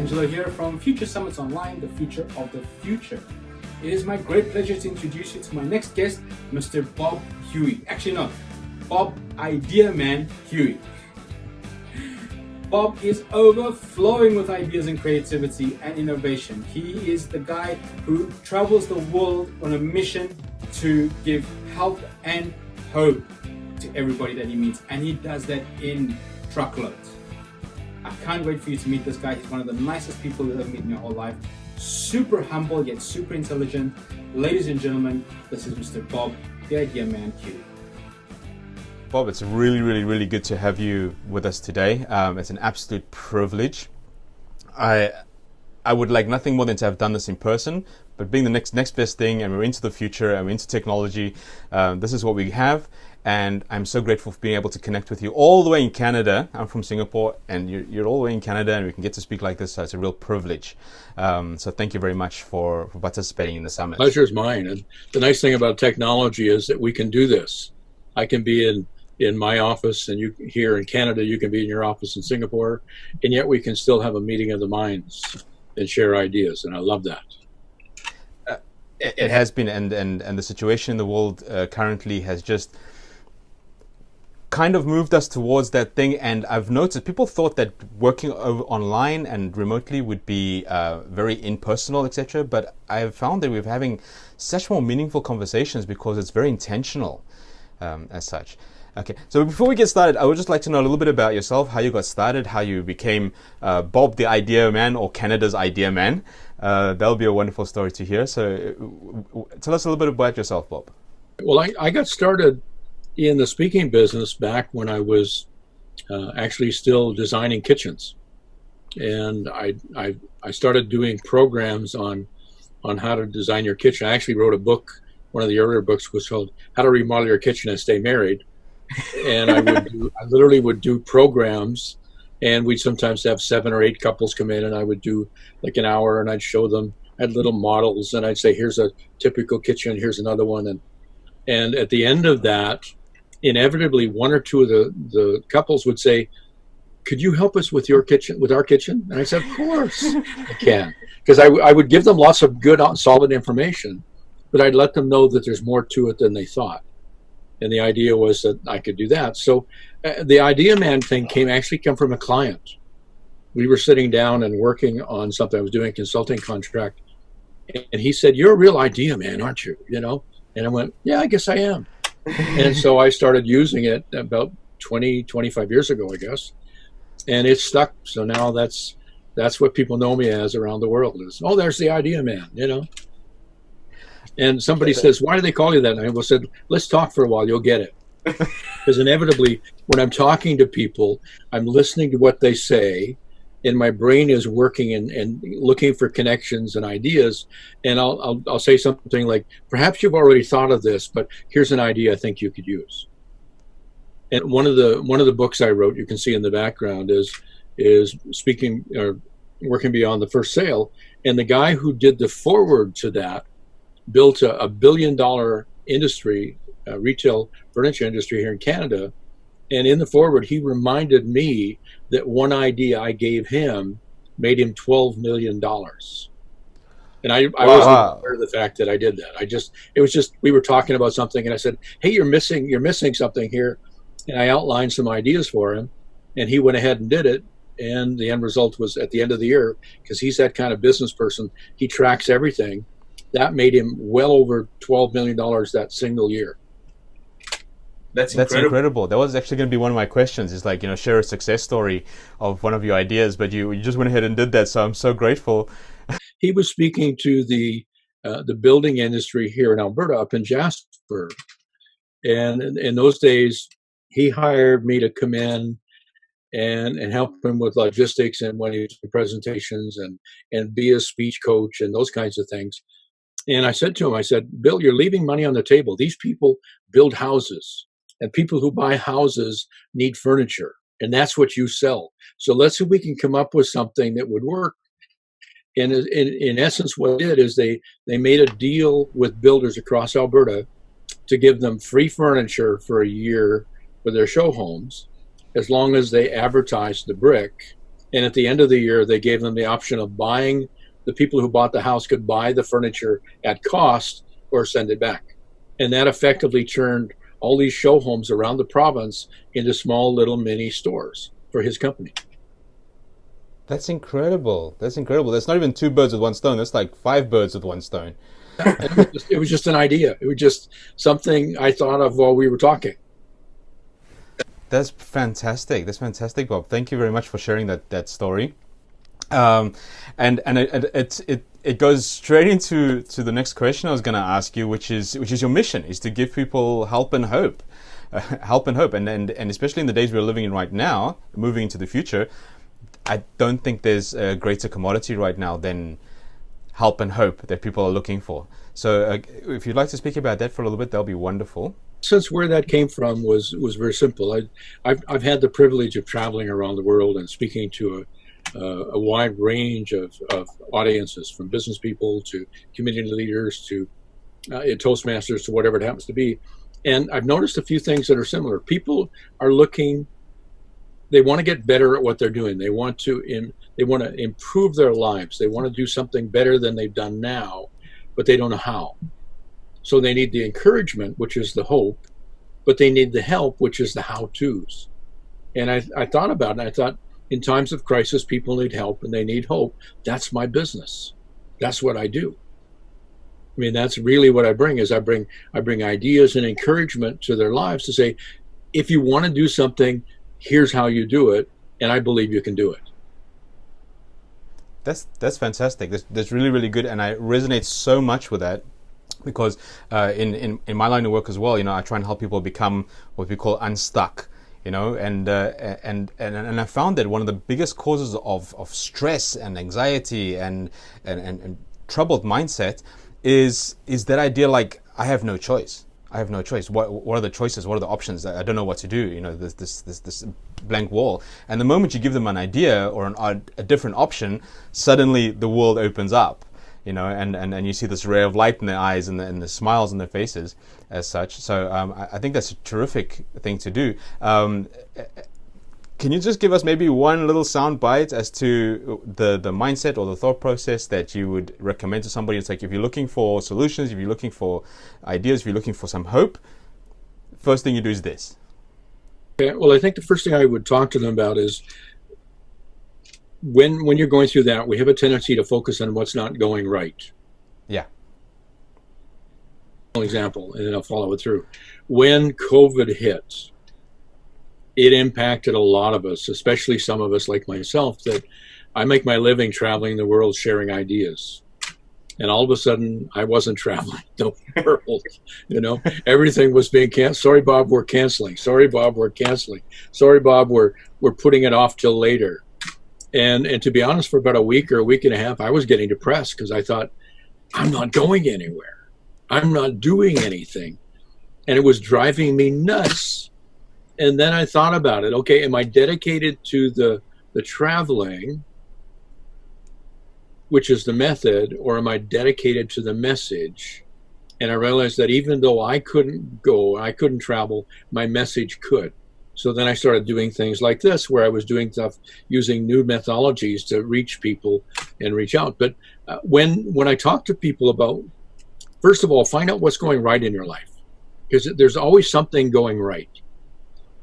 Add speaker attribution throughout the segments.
Speaker 1: Angelo here from Future Summits Online, the future of the future. It is my great pleasure to introduce you to my next guest, Mr. Bob Hooey. Actually, no, Bob Idea Man Hooey. Bob is overflowing with ideas and creativity and innovation. He is the guy who travels the world on a mission to give help and hope to everybody that he meets, and he does that in truckloads. I can't wait for you to meet this guy. He's one of the nicest people you'll ever meet in your whole life. Super humble yet super intelligent. Ladies and gentlemen, this is Mr. Bob, the Idea Man Hooey.
Speaker 2: Bob, it's really good to have you with us today. It's an absolute privilege. I would like nothing more than to have done this in person, but being the next best thing, and we're into the future and we're into technology, this is what we have, and I'm so grateful for being able to connect with you all the way in Canada. I'm from Singapore, and you're all the way in Canada, and we can get to speak like this, so it's a real privilege. So thank you very much for participating in the summit.
Speaker 3: Pleasure is mine, and the nice thing about technology is that we can do this. I can be in my office, and you here in Canada, you can be in your office in Singapore, and yet we can still have a meeting of the minds and share ideas, and I love that.
Speaker 2: It has been, and the situation in the world currently has just kind of moved us towards that thing. And I've noticed people thought that working online and remotely would be very impersonal, etc. But I've found that we're having such more meaningful conversations because it's very intentional as such. Okay, so before we get started, I would just like to know a little bit about yourself, how you got started, how you became Bob the Idea Man, or Canada's Idea Man. That'll be a wonderful story to hear. So tell us a little bit about yourself, Bob.
Speaker 3: Well, I got started in the speaking business back when I was actually still designing kitchens. And I started doing programs on how to design your kitchen. I actually wrote a book. One of the earlier books was called How to Remodel Your Kitchen and Stay Married. And I literally would do programs, and we'd sometimes have 7 or 8 couples come in, and I would do like an hour, and I'd show them. I had little models, and I'd say, here's a typical kitchen, here's another one. And at the end of that, inevitably, 1 or 2 of the couples would say, could you help us with your kitchen, with our kitchen? And I said, of course I can. Because I would give them lots of good, solid information, but I'd let them know that there's more to it than they thought. And the idea was that I could do that. So the Idea Man thing came from a client. We were sitting down and working on something. I was doing a consulting contract. And he said, you're a real idea man, aren't you? You know? And I went, yeah, I guess I am. And so I started using it about 25 years ago, I guess. And it stuck. So now that's what people know me as around the world is, oh, there's the Idea Man, you know? And somebody says, why do they call you that? And I said, let's talk for a while, you'll get it. Because inevitably, when I'm talking to people, I'm listening to what they say, and my brain is working and looking for connections and ideas. And I'll say something like, perhaps you've already thought of this, but here's an idea I think you could use. And one of the books I wrote, you can see in the background, is speaking or working beyond the first sale. And the guy who did the foreword to that built a $1 billion industry, retail furniture industry here in Canada. And in the foreword, he reminded me that one idea I gave him made him $12 million. And I wasn't aware of the fact that I did that. It was just, we were talking about something, and I said, hey, you're missing something here. And I outlined some ideas for him, and he went ahead and did it. And the end result was at the end of the year, because he's that kind of business person, he tracks everything. That made him well over $12 million that single year.
Speaker 2: That's incredible. That was actually going to be one of my questions. Is like, share a success story of one of your ideas, but you just went ahead and did that. So I'm so grateful.
Speaker 3: He was speaking to the building industry here in Alberta, up in Jasper, and in those days, he hired me to come in and help him with logistics and when he was doing presentations and be a speech coach and those kinds of things. And I said to him, I said, Bill, you're leaving money on the table. These people build houses, and people who buy houses need furniture, and that's what you sell. So let's see if we can come up with something that would work. And in essence, what they did is they made a deal with builders across Alberta to give them free furniture for a year for their show homes, as long as they advertised the brick And at the end of the year, they gave them the option of buying. The people who bought the house could buy the furniture at cost or send it back. And that effectively turned all these show homes around the province into small little mini stores for his company.
Speaker 2: That's incredible. That's incredible. That's not even two birds with one stone. That's like five birds with one stone.
Speaker 3: It was just an idea. It was just something I thought of while we were talking.
Speaker 2: That's fantastic. That's fantastic, Bob. Thank you very much for sharing that story. And it goes straight into the next question I was going to ask you, which is your mission, is to give people help and hope, and especially in the days we're living in right now, moving into the future. I don't think there's a greater commodity right now than help and hope that people are looking for. So if you'd like to speak about that for a little bit, that'll be wonderful.
Speaker 3: Since where that came from was very simple. I've had the privilege of traveling around the world and speaking to a wide range of audiences, from business people to community leaders to Toastmasters to whatever it happens to be. And I've noticed a few things that are similar. People are looking, they want to get better at what they're doing. They want to improve their lives. They want to do something better than they've done now, but they don't know how. So they need the encouragement, which is the hope, but they need the help, which is the how-tos. And I thought about it, and I thought, in times of crisis, people need help and they need hope. That's my business. That's what I do. I mean, that's really what I bring, is I bring ideas and encouragement to their lives to say, if you want to do something, here's how you do it, and I believe you can do it.
Speaker 2: That's fantastic. That's really, really good, and I resonate so much with that, because in my line of work as well, I try and help people become what we call unstuck. And I found that one of the biggest causes of stress and anxiety and troubled mindset is that idea, like, I have no choice. What are the choices? What are the options? I don't know what to do. This blank wall. And the moment you give them an idea or a different option, suddenly the world opens up. And you see this ray of light in their eyes and the smiles on their faces as such. So I think that's a terrific thing to do. Can you just give us maybe one little sound bite as to the mindset or the thought process that you would recommend to somebody? It's like, if you're looking for solutions, if you're looking for ideas, if you're looking for some hope, first thing you do is this.
Speaker 3: Okay, well, I think the first thing I would talk to them about is, when you're going through that, we have a tendency to focus on what's not going right.
Speaker 2: Yeah.
Speaker 3: Example, and then I'll follow it through. When COVID hit, it impacted a lot of us, especially some of us like myself, that I make my living traveling the world sharing ideas. And all of a sudden, I wasn't traveling the world. Everything was being canceled. Sorry, Bob, we're canceling. Sorry, Bob, we're canceling. Sorry, Bob, we're putting it off till later. And to be honest, for about a week or a week and a half, I was getting depressed, because I thought, I'm not going anywhere. I'm not doing anything. And it was driving me nuts. And then I thought about it. Okay, am I dedicated to the traveling, which is the method, or am I dedicated to the message? And I realized that even though I couldn't go, I couldn't travel, my message could. So then I started doing things like this, where I was doing stuff using new methodologies to reach people and reach out. But when I talk to people about, first of all, find out what's going right in your life, because there's always something going right.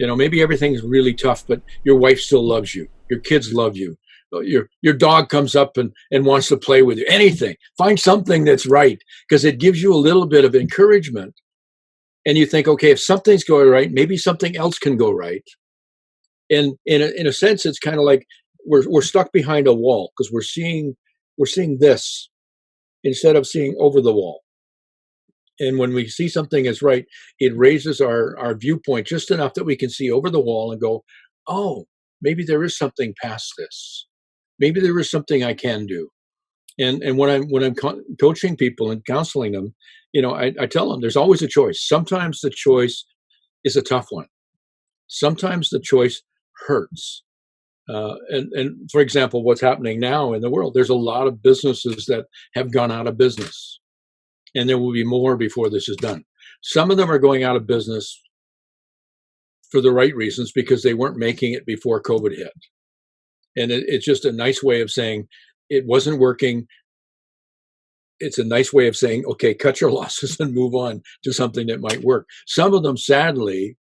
Speaker 3: Maybe everything's really tough, but your wife still loves you. Your kids love you. Your dog comes up and wants to play with you. Anything. Find something that's right, because it gives you a little bit of encouragement. And you think, okay, if something's going right, maybe something else can go right. And in a sense, it's kind of like we're stuck behind a wall, because we're seeing this instead of seeing over the wall. And when we see something as right, it raises our viewpoint just enough that we can see over the wall and go, oh, maybe there is something past this. Maybe there is something I can do. And when I'm coaching people and counseling them, I tell them there's always a choice. Sometimes the choice is a tough one. Sometimes the choice hurts. And for example, what's happening now in the world, there's a lot of businesses that have gone out of business, and there will be more before this is done. Some of them are going out of business for the right reasons, because they weren't making it before COVID hit. And it's just a nice way of saying it wasn't working. It's a nice way of saying, okay, cut your losses and move on to something that might work. Some of them, sadly,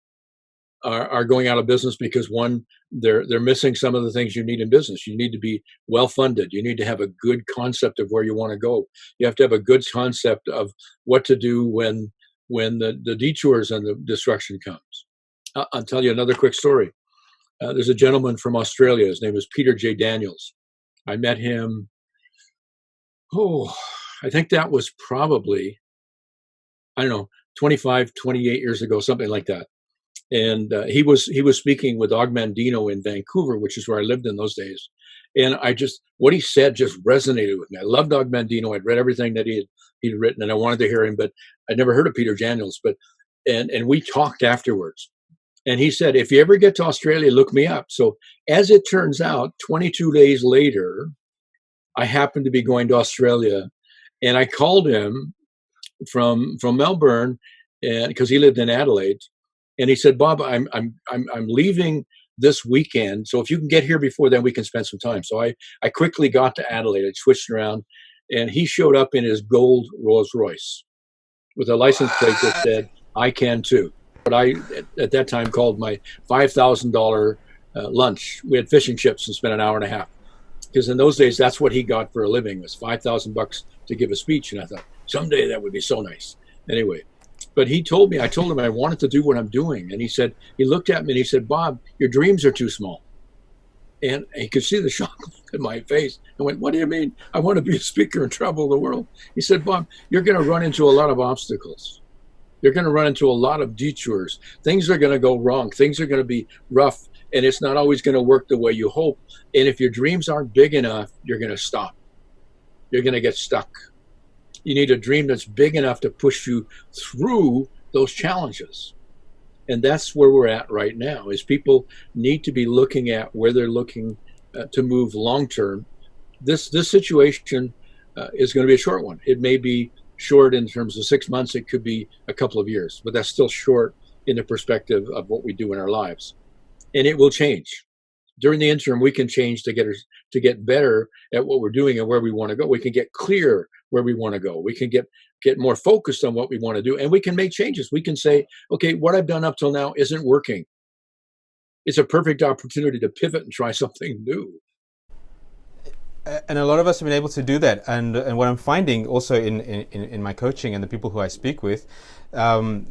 Speaker 3: are going out of business because one, they're missing some of the things you need in business. You need to be well funded. You need to have a good concept of where you want to go. You have to have a good concept of what to do when the detours and the destruction comes. I'll tell you another quick story. There's a gentleman from Australia. His name is Peter J. Daniels. I met him. I think that was probably, I don't know, 25, 28 years ago, something like that. And he was speaking with Og Mandino in Vancouver, which is where I lived in those days. And what he said just resonated with me. I loved Og Mandino. I'd read everything that he'd written, and I wanted to hear him, but I'd never heard of Peter Daniels. And we talked afterwards. And he said, if you ever get to Australia, look me up. So as it turns out, 22 days later, I happened to be going to Australia, and I called him from Melbourne, and because he lived in Adelaide. And he said, Bob, I'm leaving this weekend. So if you can get here before then, we can spend some time. So I quickly got to Adelaide. I switched around, and he showed up in his gold Rolls Royce with a license plate that said, I can too. What I, at that time, called my $5,000 lunch. We had fish and chips and spent an hour and a half. Because in those days, that's what he got for a living, was $5,000 to give a speech. And I thought, someday that would be so nice. Anyway. But I told him I wanted to do what I'm doing. And he looked at me and he said, Bob, your dreams are too small. And he could see the shock in my face. I went, what do you mean? I want to be a speaker and travel the world. He said, Bob, you're going to run into a lot of obstacles. You're going to run into a lot of detours. Things are going to go wrong. Things are going to be rough. And it's not always going to work the way you hope. And if your dreams aren't big enough, you're going to stop. You're going to get stuck. You need a dream that's big enough to push you through those challenges. And that's where we're at right now, is people need to be looking at where they're looking to move long term. This situation is going to be a short one. It may be short in terms of 6 months. It could be a couple of years, but that's still short in the perspective of what we do in our lives. And it will change. During the interim, we can change to get better at what we're doing and where we want to go. We can get clear where we want to go. We can get more focused on what we want to do, and we can make changes. We can say, okay, what I've done up till now isn't working. It's a perfect opportunity to pivot and try something new.
Speaker 2: And a lot of us have been able to do that. And what I'm finding also in my coaching and the people who I speak with, the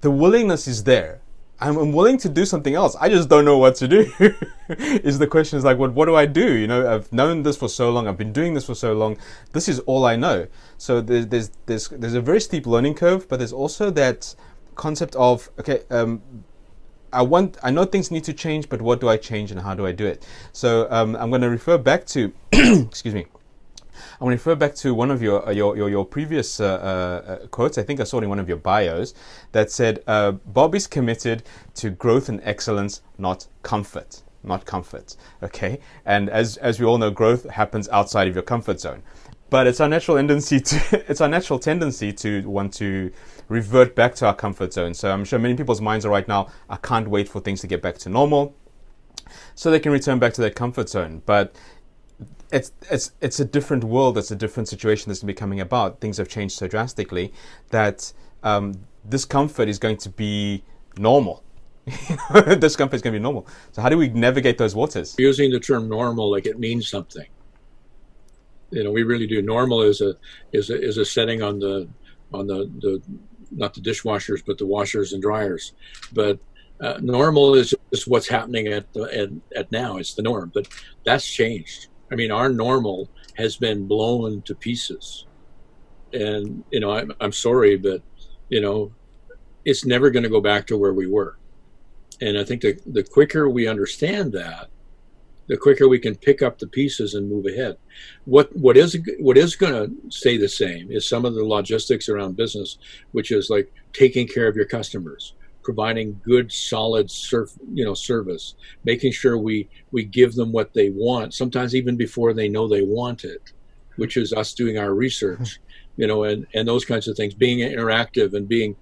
Speaker 2: willingness is there. I'm willing to do something else. I just don't know what to do. Is the question, is like, what do I do? You know, I've known this for so long. I've been doing this for so long. This is all I know. So there's a very steep learning curve, but there's also that concept of, okay, I know things need to change, but what do I change and how do I do it? So I'm going to refer back to, excuse me. I want to refer back to one of your previous quotes. I think I saw it in one of your bios that said, Bob is committed to growth and excellence, not comfort. Okay. And as we all know, growth happens outside of your comfort zone. But it's our natural tendency to want to revert back to our comfort zone. So I'm sure many people's minds are right now, I can't wait for things to get back to normal so they can return back to their comfort zone. But it's a different world. It's a different situation that's becoming about. Things have changed so drastically that discomfort is going to be normal. Discomfort is going to be normal. So how do we navigate those waters?
Speaker 3: Using the term normal like it means something. You know, we really do. Normal is a setting on the not the dishwashers, but the washers and dryers. But normal is just what's happening at now. It's the norm. But that's changed. I mean, our normal has been blown to pieces. And, you know, I'm sorry, but, you know, it's never going to go back to where we were. And I think the quicker we understand that, the quicker we can pick up the pieces and move ahead. What is going to stay the same is some of the logistics around business, which is like taking care of your customers, providing good, solid service, making sure we give them what they want, sometimes even before they know they want it, which is us doing our research, you know, and those kinds of things, being interactive and being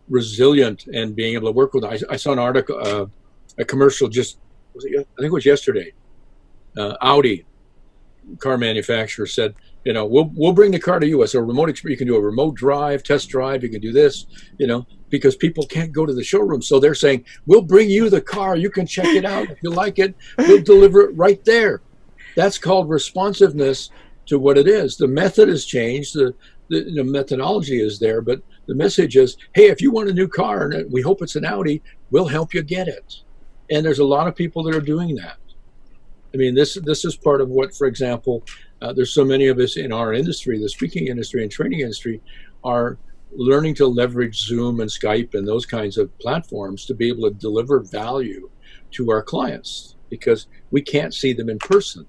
Speaker 3: resilient and being able to work with them. I saw an article, a commercial just I think it was yesterday. Audi car manufacturer said, we'll bring the car to you as a remote experience. You can do a remote drive, test drive. You can do this, because people can't go to the showroom. So they're saying, we'll bring you the car. You can check it out. If you like it, we'll deliver it right there. That's called responsiveness to what it is. The method has changed. The methodology is there, but the message is, hey, if you want a new car, and we hope it's an Audi, we'll help you get it. And there's a lot of people that are doing that. I mean, this is part of what, for example, there's so many of us in our industry, the speaking industry and training industry, are learning to leverage Zoom and Skype and those kinds of platforms to be able to deliver value to our clients, because we can't see them in person.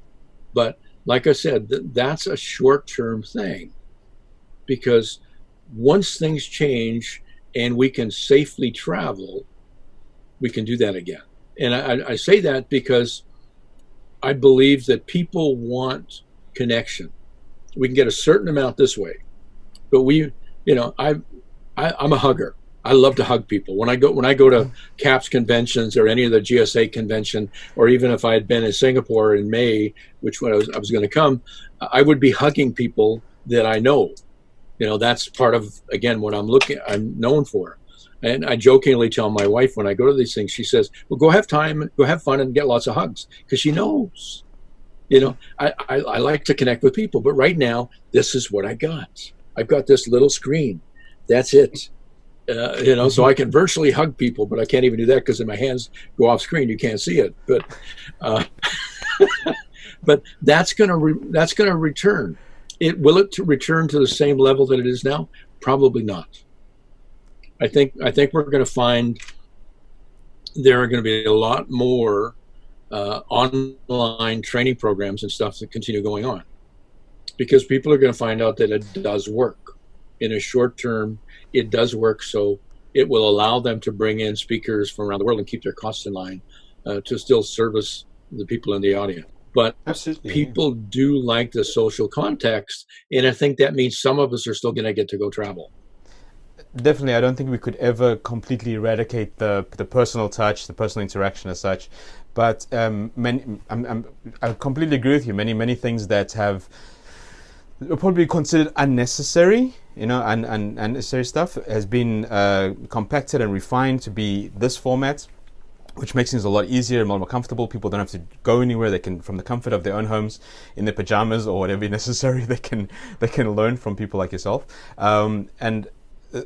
Speaker 3: But like I said, that's a short-term thing, because once things change and we can safely travel, we can do that again. And I say that because I believe that people want connection. We can get a certain amount this way, but I'm a hugger. I love to hug people. When I go to CAPS conventions or any of the GSA convention, or even if I had been in Singapore in May, which when I was going to come, I would be hugging people that I know. That's part of, again, what I'm known for. And I jokingly tell my wife when I go to these things, she says, well, go have time, go have fun and get lots of hugs, because she knows, I like to connect with people, but right now, this is what I got. I've got this little screen. That's it. So I can virtually hug people, but I can't even do that because my hands go off screen. You can't see it, but but that's going to return. Will it return to the same level that it is now? Probably not. I think we're going to find there are going to be a lot more online training programs and stuff that continue going on, because people are going to find out that it does work in a short term. It does work, so it will allow them to bring in speakers from around the world and keep their costs in line to still service the people in the audience. But
Speaker 2: Absolutely.
Speaker 3: People do like the social context, and I think that means some of us are still going to get to go travel.
Speaker 2: Definitely, I don't think we could ever completely eradicate the personal touch, the personal interaction as such. But I completely agree with you. Many things that have probably considered unnecessary, unnecessary stuff has been compacted and refined to be this format, which makes things a lot easier and more comfortable. People don't have to go anywhere. They can, from the comfort of their own homes, in their pajamas or whatever necessary, they can learn from people like yourself.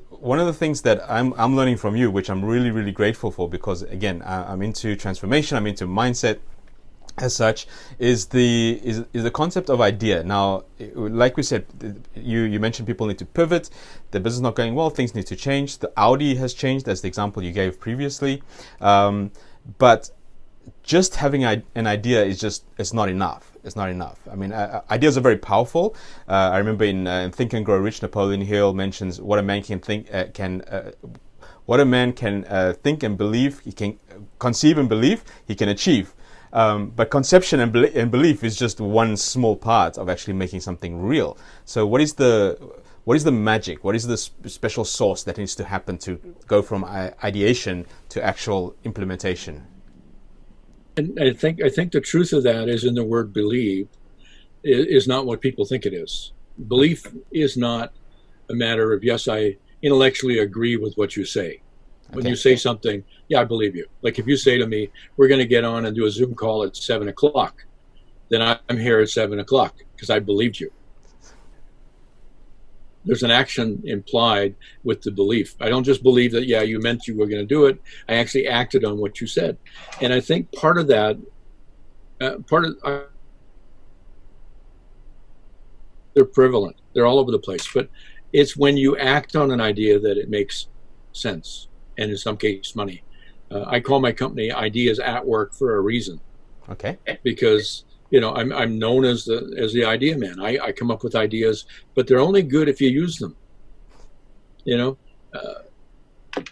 Speaker 2: One of the things that I'm learning from you, which I'm really, really grateful for, because again, I'm into transformation, I'm into mindset as such, is the concept of idea. Now, like we said, you mentioned people need to pivot. The business is not going well, things need to change. The Audi has changed, as the example you gave previously. But just having an idea it's not enough. It's not enough. I mean, ideas are very powerful. I remember in Think and Grow Rich, Napoleon Hill mentions what a man can think think and believe, he can conceive and believe, he can achieve. But conception and belief is just one small part of actually making something real. So what is the magic? What is the special sauce that needs to happen to go from ideation to actual implementation?
Speaker 3: And I think the truth of that is in the word believe is not what people think it is. Belief is not a matter of, yes, I intellectually agree with what you say. When you say something, yeah, I believe you. Like if you say to me, we're going to get on and do a Zoom call at 7:00, then I'm here at 7:00 because I believed you. There's an action implied with the belief. I don't just believe that, yeah, you meant you were going to do it. I actually acted on what you said. And I think part of that, they're prevalent. They're all over the place. But it's when you act on an idea that it makes sense. And in some cases, money. I call my company Ideas at Work for a reason. Okay. Because I'm known as the idea man. I come up with ideas, but they're only good if you use them.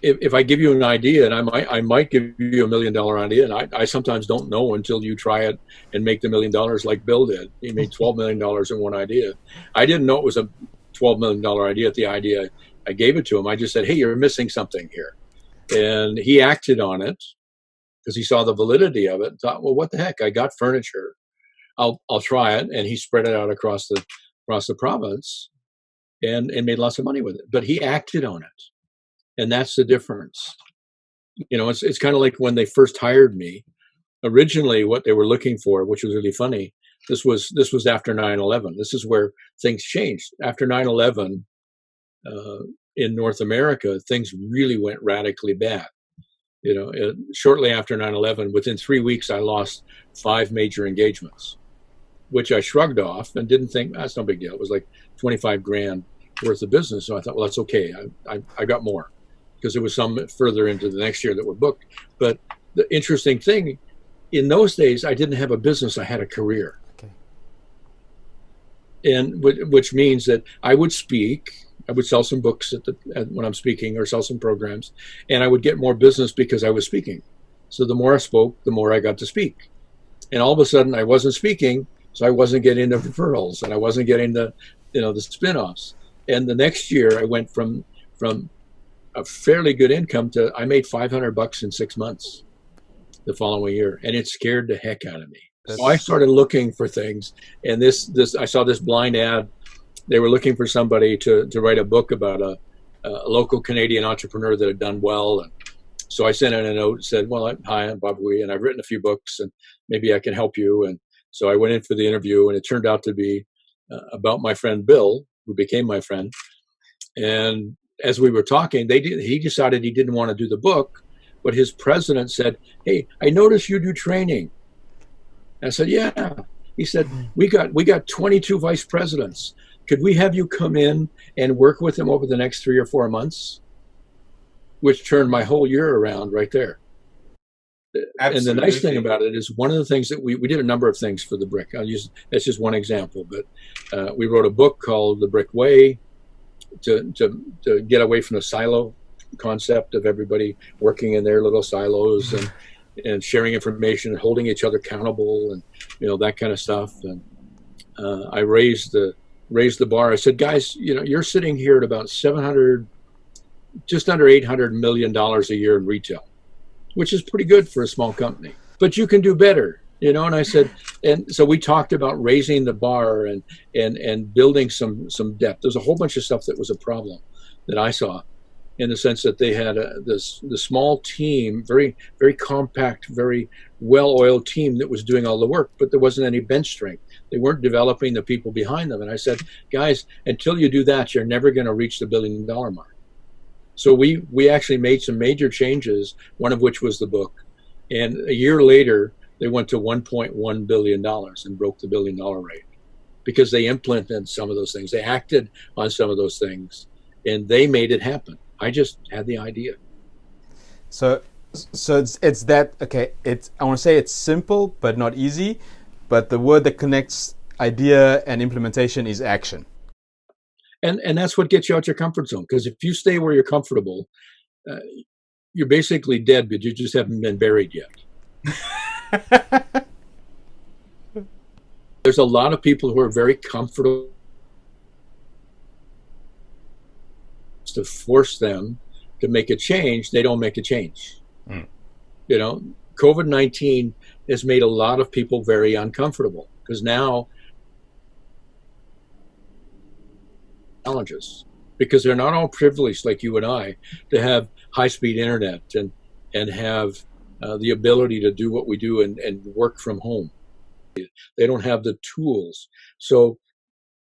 Speaker 3: If I give you an idea, and I might give you $1 million idea, and I sometimes don't know until you try it and make the $1 million like Bill did. He made $12 million in one idea. I didn't know it was a $12 million idea at the idea I gave it to him. I just said, hey, you're missing something here. And he acted on it. because he saw the validity of it and thought, well, what the heck? I got furniture. I'll try it. And he spread it out across the province and made lots of money with it. But he acted on it. And that's the difference. It's kind of like when they first hired me. Originally, what they were looking for, which was really funny, this was after 9/11. This is where things changed. After 9/11, in North America, things really went radically bad. Shortly after 9/11, within 3 weeks, I lost 5 major engagements, which I shrugged off and didn't think, that's no big deal. It was like 25 grand worth of business. So I thought, well, that's okay. I got more because there was some further into the next year that were booked. But the interesting thing, in those days, I didn't have a business. I had a career.
Speaker 2: Okay.
Speaker 3: And which means that I would speak. I would sell some books when I'm speaking, or sell some programs, and I would get more business because I was speaking. So the more I spoke, the more I got to speak. And all of a sudden, I wasn't speaking, so I wasn't getting the referrals, and I wasn't getting the spin-offs. And the next year, I went from a fairly good income to I made $500 in 6 months the following year, and it scared the heck out of me. So I started looking for things, and I saw this blind ad. They were looking for somebody to write a book about a local Canadian entrepreneur that had done well. And so I sent in a note and said, well, hi, I'm Bob Hooey, and I've written a few books, and maybe I can help you. And so I went in for the interview, and it turned out to be about my friend Bill, who became my friend. And as we were talking, he decided he didn't want to do the book, but his president said, hey, I noticed you do training. And I said, yeah. He said, we got 22 vice presidents. Could we have you come in and work with them over the next 3 or 4 months? Which turned my whole year around right there. Absolutely. And the nice thing about it is one of the things that we did a number of things for the Brick. That's just one example, but we wrote a book called The Brick Way to get away from the silo concept of everybody working in their little silos and sharing information and holding each other accountable and that kind of stuff. And I raised the bar. I said, guys, you're sitting here at about just under $800 million a year in retail, which is pretty good for a small company, but you can do better, and I said, and so we talked about raising the bar and building some depth. There's a whole bunch of stuff that was a problem that I saw, in the sense that they had the small team, very, very compact, very well-oiled team that was doing all the work, but there wasn't any bench strength. They weren't developing the people behind them. And I said, guys, until you do that, you're never going to reach the $1 billion mark. So we actually made some major changes, one of which was the book. And a year later, they went to $1.1 billion and broke the $1 billion rate because they implemented some of those things. They acted on some of those things, and they made it happen. I just had the idea.
Speaker 2: So it's that, okay, I want to say it's simple but not easy, but the word that connects idea and implementation is action.
Speaker 3: And that's what gets you out your comfort zone, because if you stay where you're comfortable, you're basically dead, but you just haven't been buried yet. There's a lot of people who are very comfortable. To force them to make a change, they don't make a change. COVID-19 has made a lot of people very uncomfortable, because now challenges, because they're not all privileged like you and I to have high-speed internet and have the ability to do what we do and work from home. They don't have the tools. So,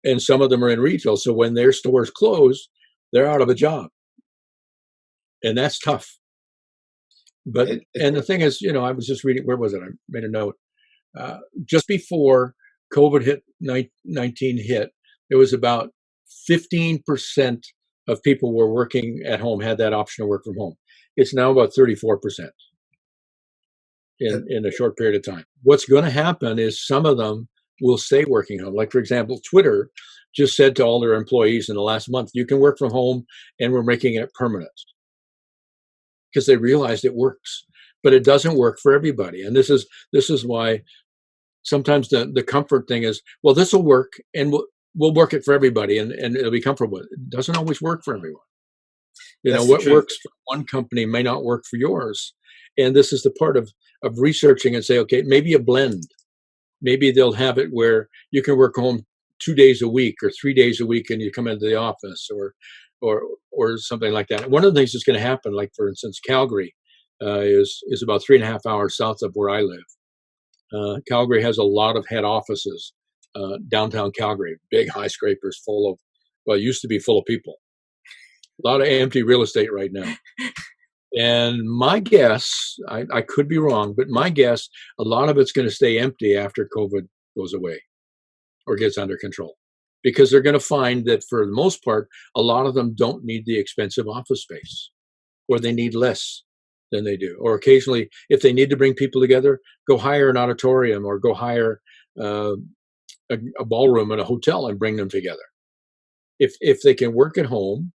Speaker 3: and some of them are in retail. So when their stores close, they're out of a job, and that's tough. But and the thing is, I was just reading. Where was it? I made a note. Just before COVID-19 hit, there was about 15% of people were working at home, had that option to work from home. It's now about 34% in a short period of time. What's going to happen is some of them will stay working home. Like, for example, Twitter just said to all their employees in the last month, you can work from home, and we're making it permanent, because they realized it works. But it doesn't work for everybody. And this is why sometimes the comfort thing is, well, this will work, and we'll work it for everybody, and it'll be comfortable. It doesn't always work for everyone. What works for one company may not work for yours. And this is the part of researching and say, okay, maybe a blend. Maybe they'll have it where you can work home 2 days a week or 3 days a week, and you come into the office, or something like that. One of the things that's going to happen, like for instance, Calgary is about 3.5 hours south of where I live. Calgary has a lot of head offices. Downtown Calgary, big high scrapers full of, well, it used to be full of people. A lot of empty real estate right now. And my guess, I could be wrong, but my guess, a lot of it's going to stay empty after COVID goes away or gets under control, because they're going to find that for the most part, a lot of them don't need the expensive office space, or they need less than they do. Or occasionally, if they need to bring people together, go hire an auditorium or go hire a ballroom in a hotel and bring them together. If they can work at home,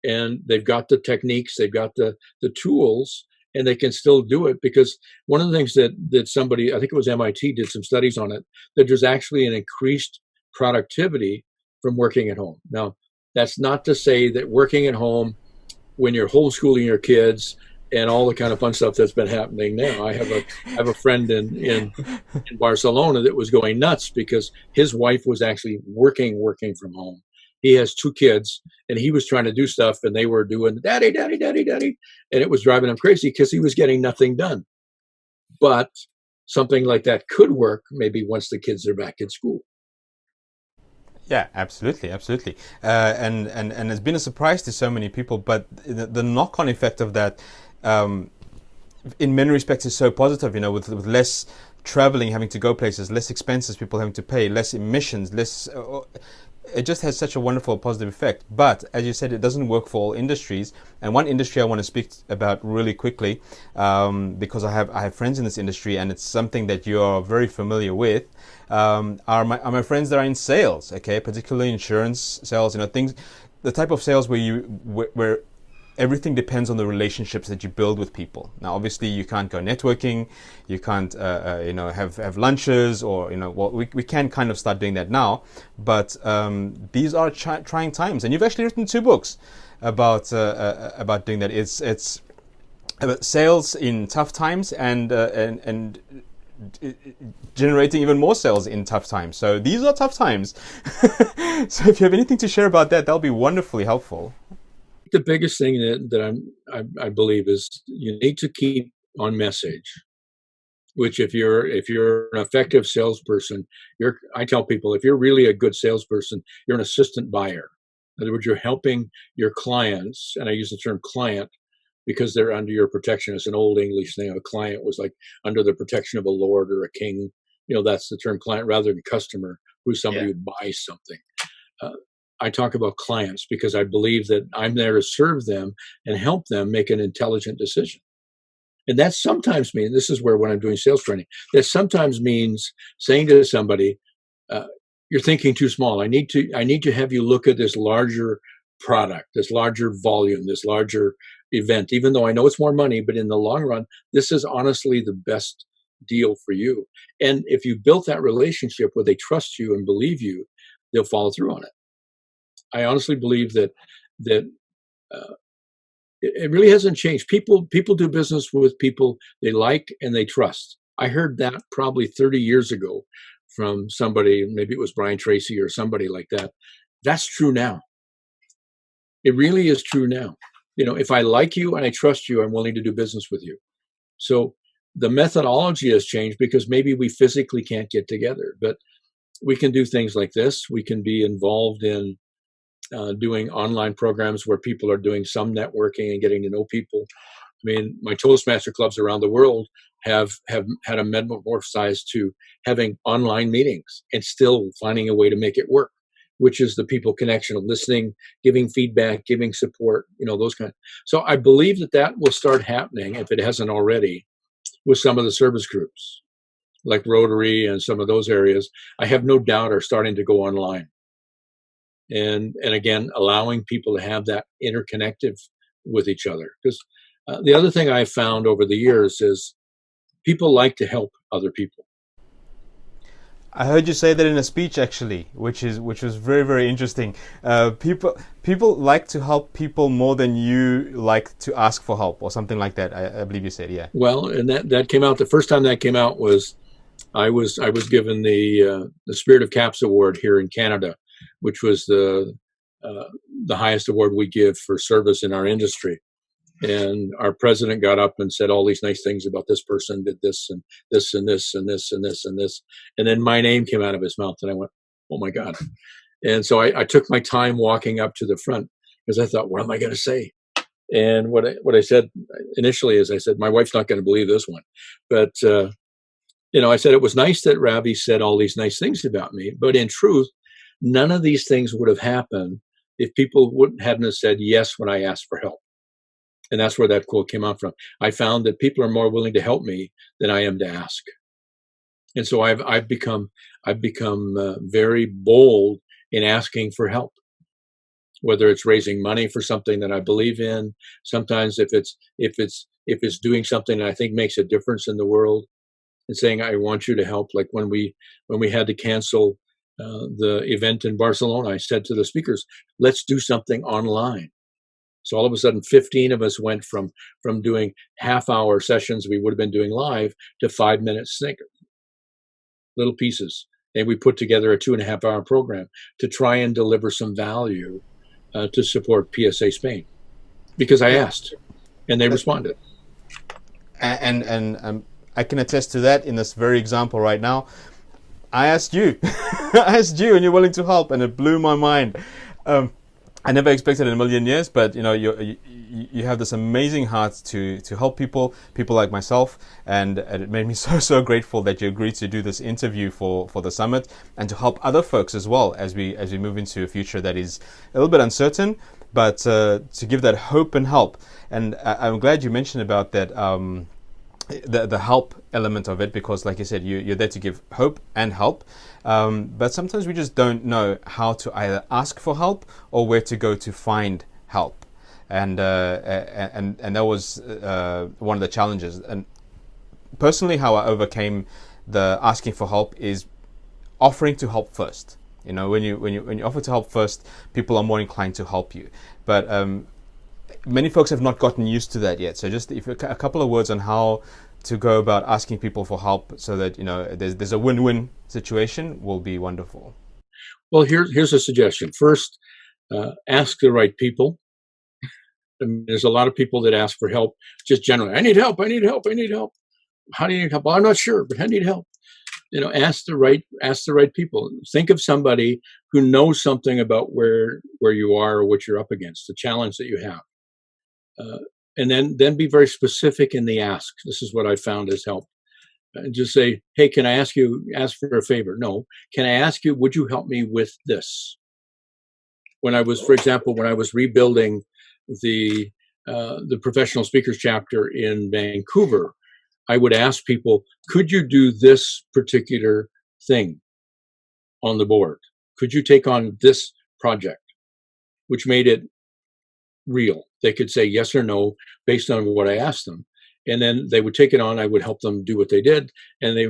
Speaker 3: and they've got the techniques, they've got the tools, and they can still do it. Because one of the things that somebody, I think it was MIT, did some studies on it, that there's actually an increased productivity from working at home. Now, that's not to say that working at home when you're homeschooling your kids and all the kind of fun stuff that's been happening now. I have a friend in Barcelona that was going nuts because his wife was actually working from home. He has 2 kids, and he was trying to do stuff, and they were doing daddy, daddy, daddy, daddy, and it was driving him crazy because he was getting nothing done. But something like that could work maybe once the kids are back in school.
Speaker 2: Yeah, absolutely. And it's been a surprise to so many people, but the knock-on effect of that, in many respects, is so positive. With less traveling, having to go places, less expenses, people having to pay, less emissions, less. It just has such a wonderful positive effect. But as you said, it doesn't work for all industries. And one industry I want to speak about really quickly, because I have friends in this industry, and it's something that you are very familiar with, are my friends that are in sales. Okay, particularly insurance sales. Things, the type of sales where everything depends on the relationships that you build with people. Now, obviously, you can't go networking, you can't, have lunches, or we can kind of start doing that now. But these are trying times, and you've actually written 2 books about doing that. It's about sales in tough times and generating even more sales in tough times. So these are tough times. So if you have anything to share about that, that'll be wonderfully helpful.
Speaker 3: The biggest thing that I believe is you need to keep on message. Which, if you're an effective salesperson, I tell people, if you're really a good salesperson, you're an assistant buyer. In other words, you're helping your clients, and I use the term client because they're under your protection. It's an old English thing. A client was like under the protection of a lord or a king. That's the term client, rather than customer, who's somebody who buys something. I talk about clients because I believe that I'm there to serve them and help them make an intelligent decision. And that sometimes means, this is where when I'm doing sales training, that sometimes means saying to somebody, you're thinking too small. I need to have you look at this larger product, this larger volume, this larger event, even though I know it's more money, but in the long run, this is honestly the best deal for you. And if you built that relationship where they trust you and believe you, they'll follow through on it. I honestly believe that it really hasn't changed. People do business with people they like and they trust. I heard that probably 30 years ago from somebody, maybe it was Brian Tracy or somebody like that. That's true now. It really is true now. If I like you and I trust you, I'm willing to do business with you. So the methodology has changed because maybe we physically can't get together, but we can do things like this. We can be involved in doing online programs where people are doing some networking and getting to know people. I mean, my Toastmaster clubs around the world have had a metamorphosized to having online meetings and still finding a way to make it work, which is the people connection of listening, giving feedback, giving support, those kind. So I believe that will start happening, if it hasn't already, with some of the service groups like Rotary and some of those areas. I have no doubt are starting to go online. And again, allowing people to have that interconnective with each other. Because the other thing I've found over the years is people like to help other people.
Speaker 2: I heard you say that in a speech, actually, which was very, very interesting. People like to help people more than you like to ask for help, or something like that. I believe you said, yeah.
Speaker 3: Well, and that came out, the first time that came out was I was given the Spirit of Caps Award here in Canada, which was the highest award we give for service in our industry. And our president got up and said all these nice things about this person did this and this and this and this and this and this, and then my name came out of his mouth, and I went, "Oh my God!" And so I took my time walking up to the front because I thought, "What am I going to say?" And what I said initially is, I said, "My wife's not going to believe this one," but I said it was nice that Ravi said all these nice things about me, but in truth, none of these things would have happened if people hadn't have said yes when I asked for help. And that's where that quote came out from. I found that people are more willing to help me than I am to ask. And so I've become very bold in asking for help, whether it's raising money for something that I believe in. Sometimes if it's doing something that I think makes a difference in the world, and saying, "I want you to help." Like when we had to cancel the event in Barcelona, I said to the speakers, "Let's do something online." So all of a sudden, 15 of us went from doing half-hour sessions we would have been doing live to 5-minute little pieces. And we put together a 2.5-hour program to try and deliver some value to support PSA Spain, because I asked, and they responded.
Speaker 2: And I can attest to that in this very example right now. I asked you, and you're willing to help, and it blew my mind. I never expected in a million years, but you have this amazing heart to help people like myself, and it made me so grateful that you agreed to do this interview for the summit, and to help other folks as well as we move into a future that is a little bit uncertain, but to give that hope and help. And I'm glad you mentioned about that. The help element of it, because like you said, you're there to give hope and help, but sometimes we just don't know how to either ask for help or where to go to find help, and that was one of the challenges. And personally, how I overcame the asking for help is offering to help first. When you offer to help first, people are more inclined to help you, but many folks have not gotten used to that yet. So just if a couple of words on how to go about asking people for help, so that there's a win-win situation, will be wonderful.
Speaker 3: Well, here's a suggestion. First, ask the right people. I mean, there's a lot of people that ask for help just generally. I need help. I need help. I need help. How do you need help? Well, I'm not sure, but I need help. Ask the right people. Think of somebody who knows something about where you are or what you're up against, the challenge that you have. And then be very specific in the ask. This is what I found has helped. And just say, "Hey, can I ask for a favor?" No. Can I ask you, would you help me with this? For example, when I was rebuilding the professional speakers chapter in Vancouver, I would ask people, "Could you do this particular thing on the board? Could you take on this project?" Which made it real. They could say yes or no based on what I asked them, and then they would take it on. I would help them do what they did, and they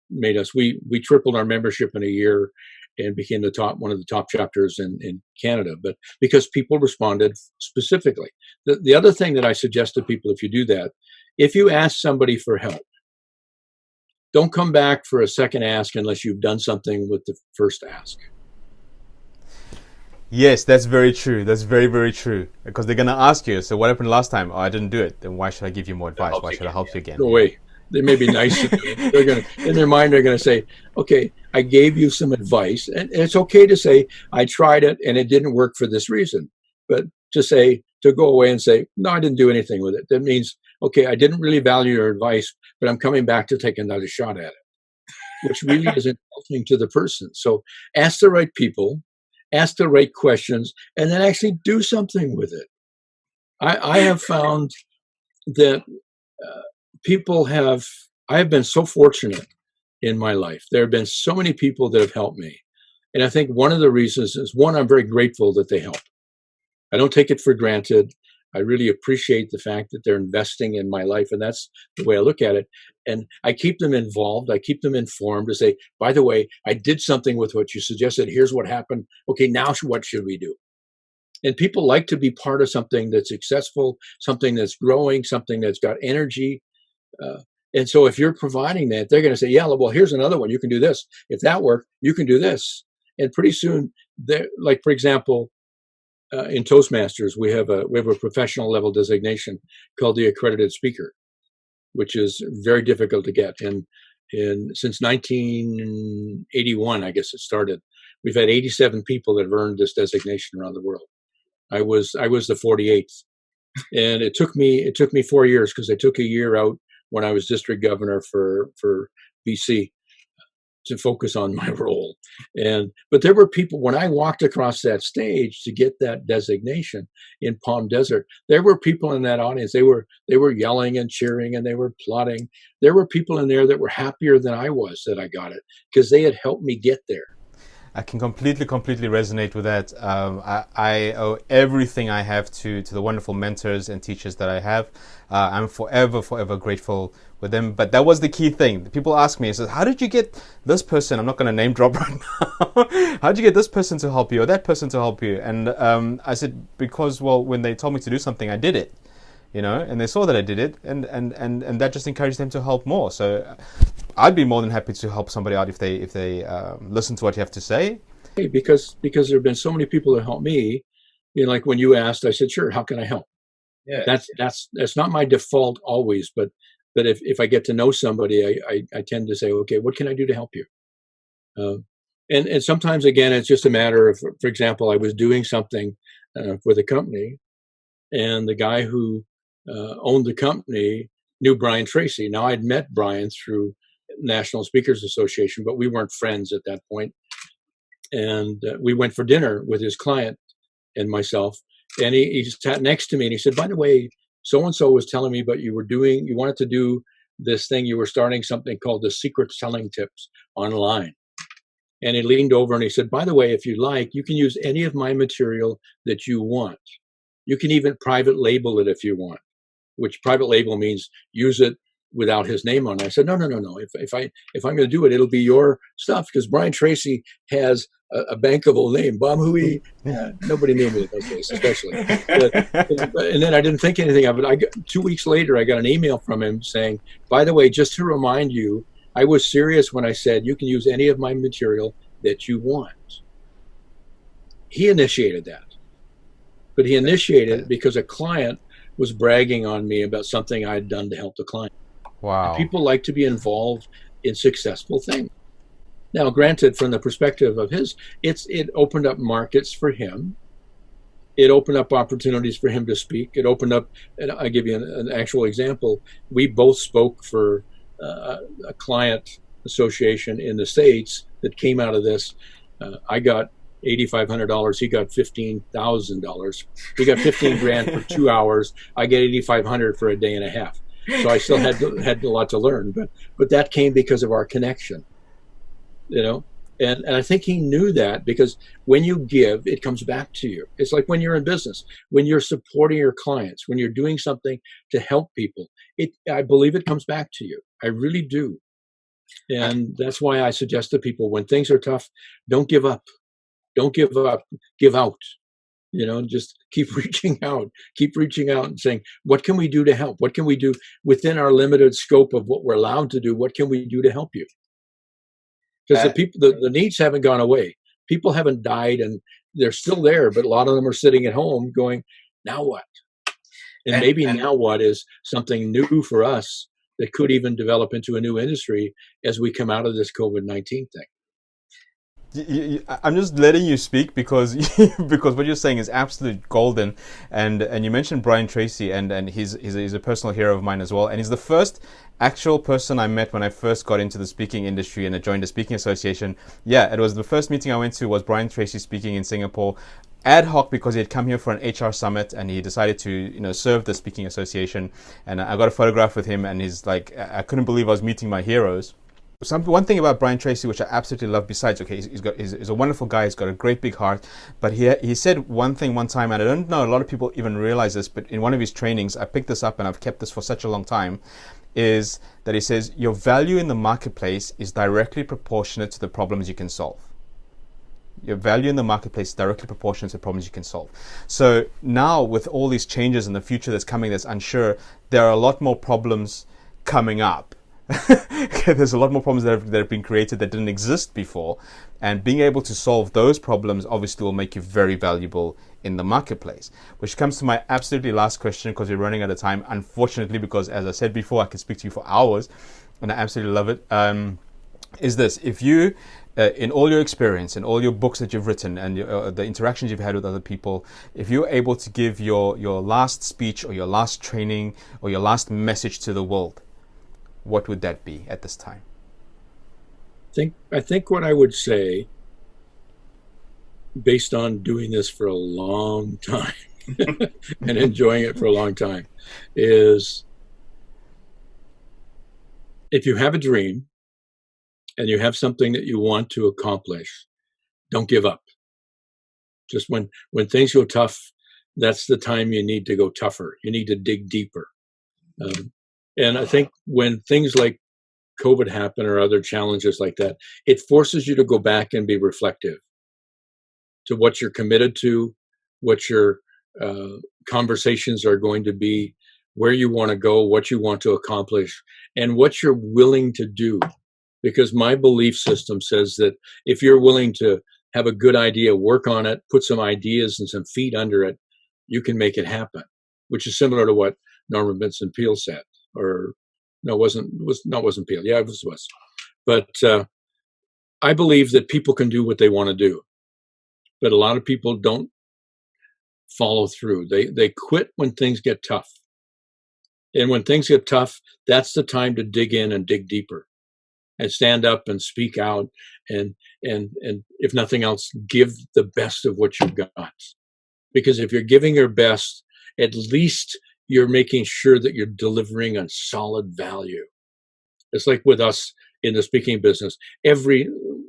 Speaker 3: made us. We tripled our membership in a year, and became one of the top chapters in Canada. But because people responded specifically. The other thing that I suggest to people, if you do that, if you ask somebody for help, don't come back for a second ask unless you've done something with the first ask.
Speaker 2: Yes, that's very true. That's very, very true. Because they're going to ask you, "So what happened last time?" "Oh, I didn't do it." "Then why should I give you more advice? Why should I help you again?"
Speaker 3: Go away. They may be nice. They're going to, in their mind, they're going to say, "Okay, I gave you some advice." And it's okay to say, "I tried it and it didn't work for this reason." But to go away and say, "No, I didn't do anything with it," that means, "Okay, I didn't really value your advice, but I'm coming back to take another shot at it," which really isn't helping to the person. So ask the right people, ask the right questions, and then actually do something with it. I have found that I have been so fortunate in my life. There have been so many people that have helped me. And I think one of the reasons is, one, I'm very grateful that they help. I don't take it for granted. I really appreciate the fact that they're investing in my life. And that's the way I look at it. And I keep them involved. I keep them informed to say, by the way, I did something with what you suggested. Here's what happened. Okay, now what should we do? And people like to be part of something that's successful, something that's growing, something that's got energy. And so if you're providing that, they're going to say, yeah, well, here's another one. You can do this. If that worked, you can do this. And pretty soon, like, for example, in Toastmasters, we have a professional level designation called the accredited speaker, which is very difficult to get. And since 1981, I guess it started, we've had 87 people that have earned this designation around the world. I was the 48th, and it took me 4 years, because I took a year out when I was district governor for BC to focus on my role. But there were people, when I walked across that stage to get that designation in Palm Desert, there were people in that audience. They were yelling and cheering, and they were applauding. There were people in there that were happier than I was that I got it, because they had helped me get there.
Speaker 2: I can completely resonate with that. I owe everything I have to the wonderful mentors and teachers that I have. I'm forever grateful with them. But that was the key thing. People ask me, how did you get this person? I'm not going to name drop right now. How did you get this person to help you or that person to help you? And I said, because, well, when they told me to do something, I did it. And they saw that I did it, and that just encouraged them to help more. So I'd be more than happy to help somebody out if they listen to what you have to say.
Speaker 3: Hey, because there have been so many people that help me. Like when you asked, I said, sure, how can I help?
Speaker 1: Yeah,
Speaker 3: that's not my default always, but if I get to know somebody, I tend to say, okay, what can I do to help you? And sometimes, again, it's just a matter of, for example, I was doing something with a company, and the guy who owned the company knew Brian Tracy. Now, I'd met Brian through National Speakers Association, but we weren't friends at that point. And we went for dinner with his client and myself. And he sat next to me, and he said, by the way, so-and-so was telling me about you wanted to do this thing. You were starting something called the Secret Selling Tips online. And he leaned over and he said, by the way, if you like, you can use any of my material that you want. You can even private label it if you want, which private label means use it without his name on it. I said, no. If I'm going to do it, it'll be your stuff, because Brian Tracy has a bankable name, Bob Hooey. Yeah, nobody knew me in those days, especially. And then I didn't think anything of it. 2 weeks later, I got an email from him saying, by the way, just to remind you, I was serious when I said you can use any of my material that you want. He initiated that. But he initiated it because a client was bragging on me about something I'd done to help the client.
Speaker 2: Wow.
Speaker 3: And people like to be involved in successful things. Now, granted, from the perspective of it opened up markets for him. It opened up opportunities for him to speak. It opened up, and I'll give you an actual example. We both spoke for a client association in the States that came out of this. I got $8,500. He got $15,000. He got 15 grand for 2 hours. I get 8,500 for a day and a half. So I still had a lot to learn, but that came because of our connection, And I think he knew that, because when you give, it comes back to you. It's like when you're in business, when you're supporting your clients, when you're doing something to help people, I believe it comes back to you. I really do. And that's why I suggest to people, when things are tough, don't give up. Don't give up. Give out. Just keep reaching out and saying, what can we do to help? What can we do within our limited scope of what we're allowed to do? What can we do to help you? Because the needs haven't gone away. People haven't died, and they're still there, but a lot of them are sitting at home going, now what? And maybe now what is something new for us that could even develop into a new industry as we come out of this COVID-19 thing.
Speaker 2: I'm just letting you speak because what you're saying is absolute golden, and you mentioned Brian Tracy, and he's a personal hero of mine as well, and he's the first actual person I met when I first got into the speaking industry and I joined a speaking association. Yeah, it was the first meeting I went to was Brian Tracy speaking in Singapore, ad hoc, because he had come here for an HR summit and he decided to serve the speaking association, and I got a photograph with him, and he's like, I couldn't believe I was meeting my heroes. One thing about Brian Tracy, which I absolutely love, besides, okay, he's a wonderful guy, he's got a great big heart, but he said one thing one time, and I don't know a lot of people even realize this, but in one of his trainings, I picked this up and I've kept this for such a long time, is that he says, your value in the marketplace is directly proportionate to the problems you can solve. Your value in the marketplace is directly proportionate to the problems you can solve. So now with all these changes in the future that's coming, that's unsure, there are a lot more problems coming up. There's a lot more problems that have been created that didn't exist before, and being able to solve those problems obviously will make you very valuable in the marketplace. Which comes to my absolutely last question, because we're running out of time, unfortunately, because as I said before, I could speak to you for hours and I absolutely love it. Is this: if you in all your experience, in all your books that you've written, and the interactions you've had with other people, if you're able to give your last speech or your last training or your last message to the world, what would that be at this time?
Speaker 3: I think what I would say, based on doing this for a long time and enjoying it for a long time, is if you have a dream and you have something that you want to accomplish, don't give up. Just when things go tough, that's the time you need to go tougher. You need to dig deeper. And I think when things like COVID happen or other challenges like that, it forces you to go back and be reflective to what you're committed to, what your conversations are going to be, where you want to go, what you want to accomplish, and what you're willing to do. Because my belief system says that if you're willing to have a good idea, work on it, put some ideas and some feet under it, you can make it happen, which is similar to what Norman Vincent Peale said. Or no, it wasn't Peale. Yeah, it was. But I believe that people can do what they want to do, but a lot of people don't follow through. They quit when things get tough, and when things get tough, that's the time to dig in and dig deeper, and stand up and speak out, and if nothing else, give the best of what you've got. Because if you're giving your best, at least you're making sure that you're delivering a solid value. It's like with us in the speaking business.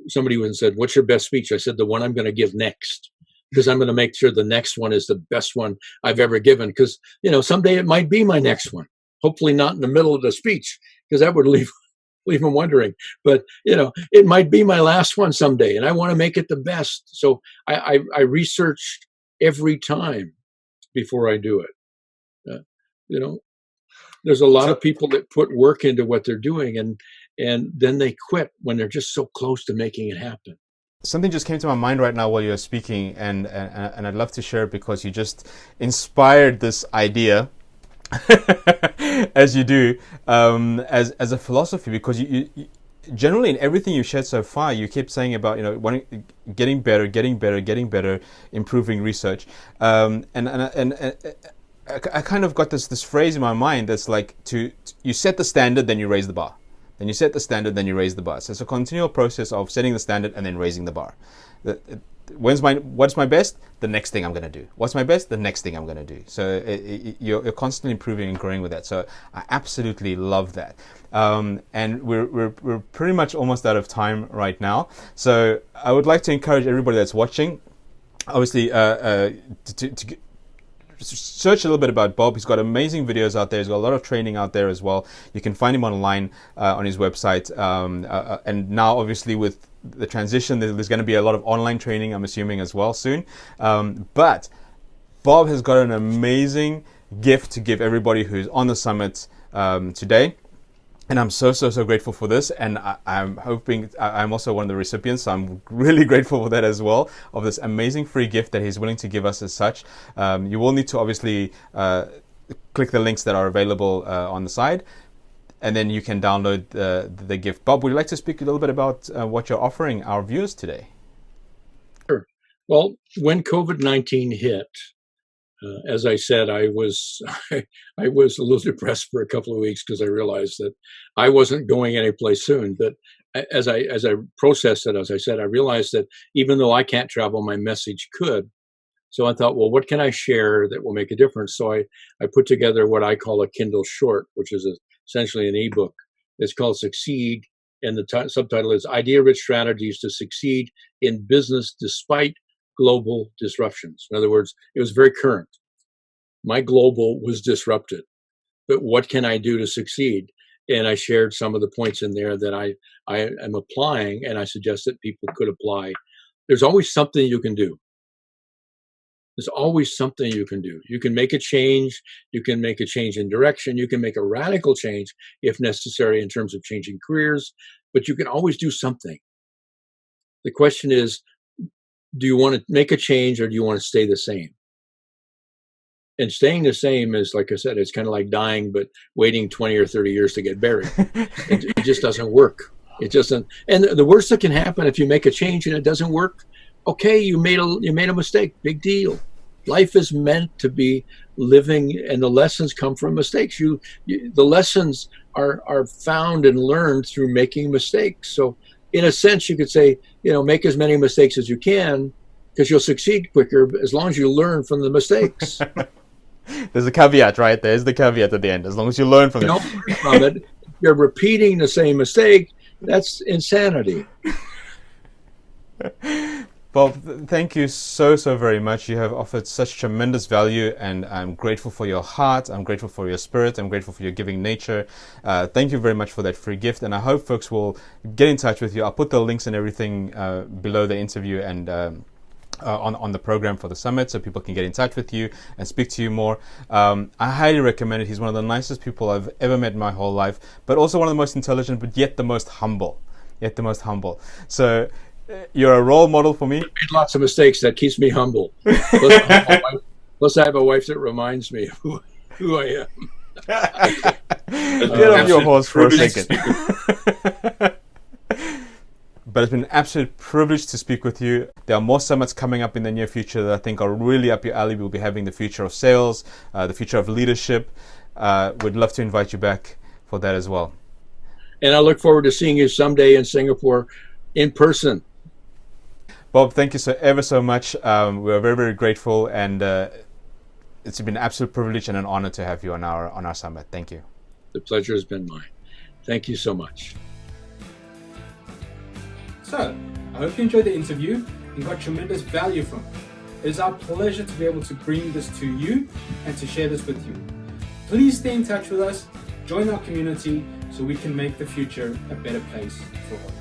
Speaker 3: Somebody went and said, "What's your best speech?" I said, "The one I'm going to give next, because I'm going to make sure the next one is the best one I've ever given. Because someday it might be my next one. Hopefully not in the middle of the speech, because that would leave them wondering. But it might be my last one someday, and I want to make it the best. So I research every time before I do it. There's a lot of people that put work into what they're doing, and then they quit when they're just so close to making it happen.
Speaker 2: Something just came to my mind right now while you were speaking, and I'd love to share it, because you just inspired this idea, as you do, as a philosophy. Because you generally in everything you've shared so far, you keep saying about getting better, improving research, and I kind of got this phrase in my mind that's like, you set the standard, then you raise the bar. Then you set the standard, then you raise the bar. So it's a continual process of setting the standard and then raising the bar. What's my best? The next thing I'm going to do. What's my best? The next thing I'm going to do. So you're constantly improving and growing with that. So I absolutely love that. And we're pretty much almost out of time right now. So I would like to encourage everybody that's watching, obviously, to search a little bit about Bob. He's got amazing videos out there. He's got a lot of training out there as well. You can find him online on his website. And now, obviously, with the transition, there's going to be a lot of online training, I'm assuming, as well soon. But Bob has got an amazing gift to give everybody who's on the summit today. And I'm so grateful for this, and I'm hoping I'm also one of the recipients, so I'm really grateful for that as well, of this amazing free gift that he's willing to give us as such. You will need to obviously click the links that are available on the side, and then you can download the gift. Bob, would you like to speak a little bit about what you're offering our viewers today?
Speaker 3: Sure. Well, when COVID-19 hit, as I said, I was I was a little depressed for a couple of weeks, because I realized that I wasn't going anyplace soon. But as I processed it, as I said, I realized that even though I can't travel, my message could. So I thought, well, what can I share that will make a difference? So I put together what I call a Kindle Short, which is essentially an ebook. It's called Succeed, And the subtitle is Idea-Rich Strategies to Succeed in Business Despite Global Disruptions. In other words, it was very current. My global was disrupted, but what can I do to succeed? And I shared some of the points in there that I am applying, and I suggest that people could apply. There's always something you can do. There's always something you can do. You can make a change. You can make a change in direction. You can make a radical change if necessary in terms of changing careers, but you can always do something. The question is, do you want to make a change or do you want to stay the same? And staying the same is, like I said, it's kind of like dying, but waiting 20 or 30 years to get buried. It just doesn't work. It doesn't. And the worst that can happen if you make a change and it doesn't work, okay, you made a mistake. Big deal. Life is meant to be living, and the lessons come from mistakes. The lessons are found and learned through making mistakes. So, in a sense, you could say, make as many mistakes as you can, because you'll succeed quicker as long as you learn from the mistakes.
Speaker 2: There's a caveat, right? There's the caveat at the end. As long as you learn from it.
Speaker 3: If you're repeating the same mistake, that's insanity.
Speaker 2: Bob, thank you so very much. You have offered such tremendous value, and I'm grateful for your heart. I'm grateful for your spirit. I'm grateful for your giving nature. Thank you very much for that free gift, and I hope folks will get in touch with you. I'll put the links and everything below the interview and on the program for the summit, so people can get in touch with you and speak to you more. I highly recommend it. He's one of the nicest people I've ever met in my whole life, but also one of the most intelligent, but yet the most humble. So you're a role model for me.
Speaker 3: I made lots of mistakes. That keeps me humble. Plus, I have a wife that reminds me of who I am.
Speaker 2: Get off your horse for a second. But it's been an absolute privilege to speak with you. There are more summits coming up in the near future that I think are really up your alley. We'll be having the future of sales, the future of leadership. We'd love to invite you back for that as well.
Speaker 3: And I look forward to seeing you someday in Singapore in person.
Speaker 2: Bob, thank you ever so much. We're very, very grateful, and it's been an absolute privilege and an honor to have you on our summit. Thank you.
Speaker 3: The pleasure has been mine. Thank you so much.
Speaker 1: So, I hope you enjoyed the interview and got tremendous value from it. It is our pleasure to be able to bring this to you and to share this with you. Please stay in touch with us, join our community, so we can make the future a better place for all.